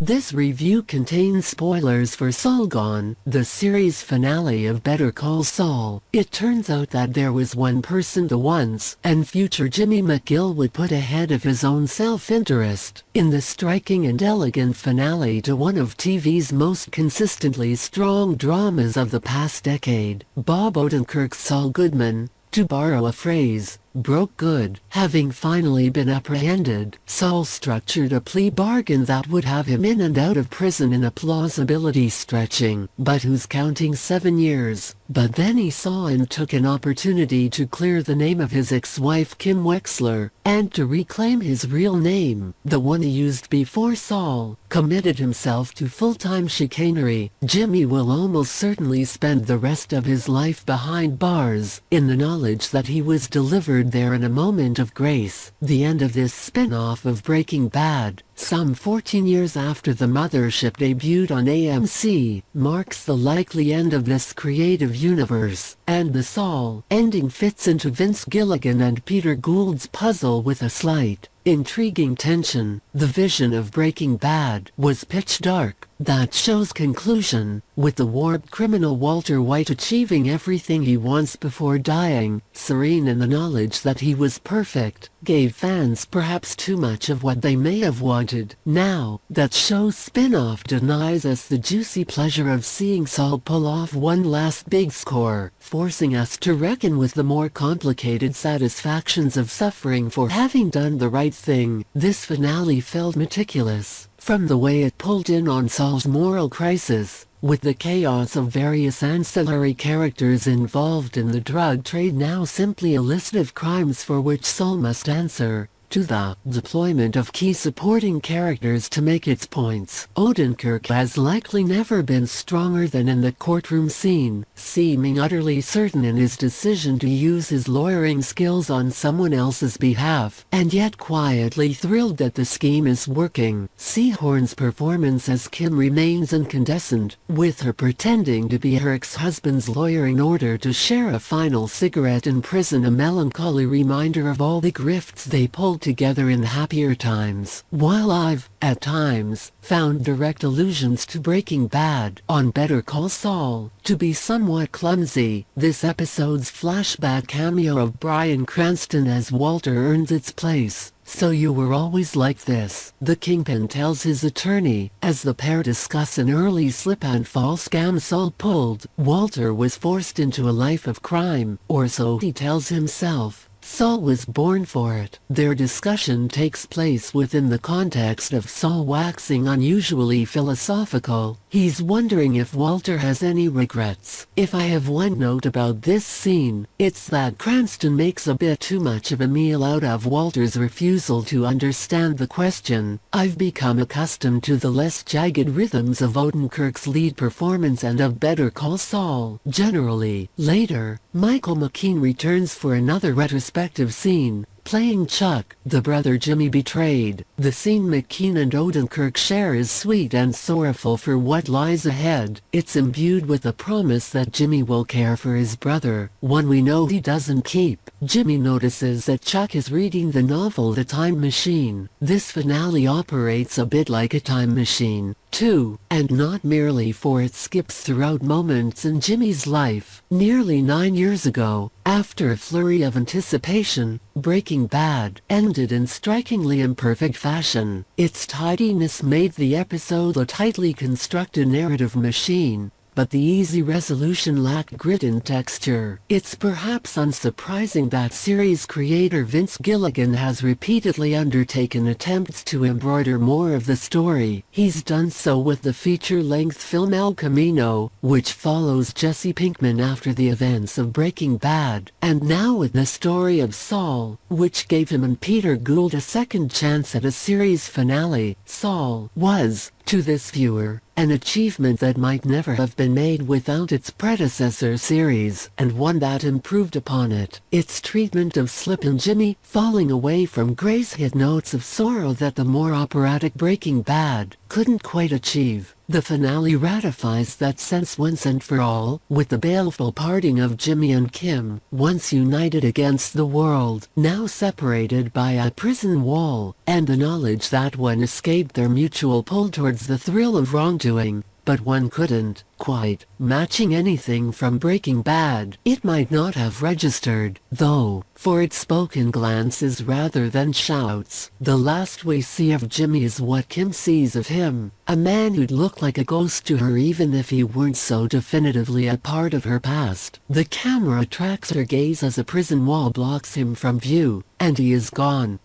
This review contains spoilers for Saul Gone, the series finale of Better Call Saul. It turns out that there was one person the once and future Jimmy McGill would put ahead of his own self-interest. In the striking and elegant finale to one of TV's most consistently strong dramas of the past decade, Bob Odenkirk's Saul Goodman, to borrow a phrase, broke good. Having finally been apprehended, Saul structured a plea bargain that would have him in and out of prison in a plausibility stretching, but who's counting 7 years. But then he saw and took an opportunity to clear the name of his ex-wife Kim Wexler, and to reclaim his real name, the one he used before Saul committed himself to full-time chicanery. Jimmy will almost certainly spend the rest of his life behind bars, in the knowledge that he was delivered there in a moment of grace. The end of this spin-off of Breaking Bad, some 14 years after the mothership debuted on AMC, marks the likely end of this creative universe, and the Saul ending fits into Vince Gilligan and Peter Gould's puzzle with a slight, intriguing tension. The vision of Breaking Bad was pitch dark. That show's conclusion, with the warped criminal Walter White achieving everything he wants before dying, serene in the knowledge that he was perfect, gave fans perhaps too much of what they may have wanted. Now, that show's spin-off denies us the juicy pleasure of seeing Saul pull off one last big score, forcing us to reckon with the more complicated satisfactions of suffering for having done the right thing. This finale felt meticulous, from the way it pulled in on Saul's moral crisis, with the chaos of various ancillary characters involved in the drug trade now simply a list of crimes for which Saul must answer, to the deployment of key supporting characters to make its points. Odenkirk has likely never been stronger than in the courtroom scene, seeming utterly certain in his decision to use his lawyering skills on someone else's behalf, and yet quietly thrilled that the scheme is working. Seahorn's performance as Kim remains incandescent, with her pretending to be her ex-husband's lawyer in order to share a final cigarette in prison, a melancholy reminder of all the grifts they pulled together in happier times. While I've, at times, found direct allusions to Breaking Bad on Better Call Saul to be somewhat clumsy, this episode's flashback cameo of Bryan Cranston as Walter earns its place. "So you were always like this," the Kingpin tells his attorney, as the pair discuss an early slip-and-fall scam Saul pulled. Walter was forced into a life of crime, or so he tells himself. Saul was born for it. Their discussion takes place within the context of Saul waxing unusually philosophical. He's wondering if Walter has any regrets. "If I have one note about this scene, it's that Cranston makes a bit too much of a meal out of Walter's refusal to understand the question. I've become accustomed to the less jagged rhythms of Odenkirk's lead performance and of Better Call Saul generally." Later, Michael McKean returns for another retrospective scene, playing Chuck, the brother Jimmy betrayed. The scene McKean and Odenkirk share is sweet and sorrowful for what lies ahead. It's imbued with the promise that Jimmy will care for his brother, one we know he doesn't keep. Jimmy notices that Chuck is reading the novel The Time Machine. This finale operates a bit like a time machine, too, and not merely for it skips throughout moments in Jimmy's life. Nearly 9 years ago, after a flurry of anticipation, Breaking Bad ended in strikingly imperfect fashion. Its tidiness made the episode a tightly constructed narrative machine, but the easy resolution lacked grit and texture. It's perhaps unsurprising that series creator Vince Gilligan has repeatedly undertaken attempts to embroider more of the story. He's done so with the feature-length film El Camino, which follows Jesse Pinkman after the events of Breaking Bad, and now with the story of Saul, which gave him and Peter Gould a second chance at a series finale. Saul was, to this viewer, an achievement that might never have been made without its predecessor series, and one that improved upon it. Its treatment of Slip and Jimmy falling away from grace hid notes of sorrow that the more operatic Breaking Bad couldn't quite achieve. The finale ratifies that sense once and for all, with the baleful parting of Jimmy and Kim, once united against the world, now separated by a prison wall, and the knowledge that one escaped their mutual pull towards the thrill of wrongdoing. But one couldn't quite matching anything from Breaking Bad. It might not have registered, though, for its spoken glances rather than shouts. The last we see of Jimmy is what Kim sees of him, a man who'd look like a ghost to her even if he weren't so definitively a part of her past. The camera tracks her gaze as a prison wall blocks him from view, and he is gone.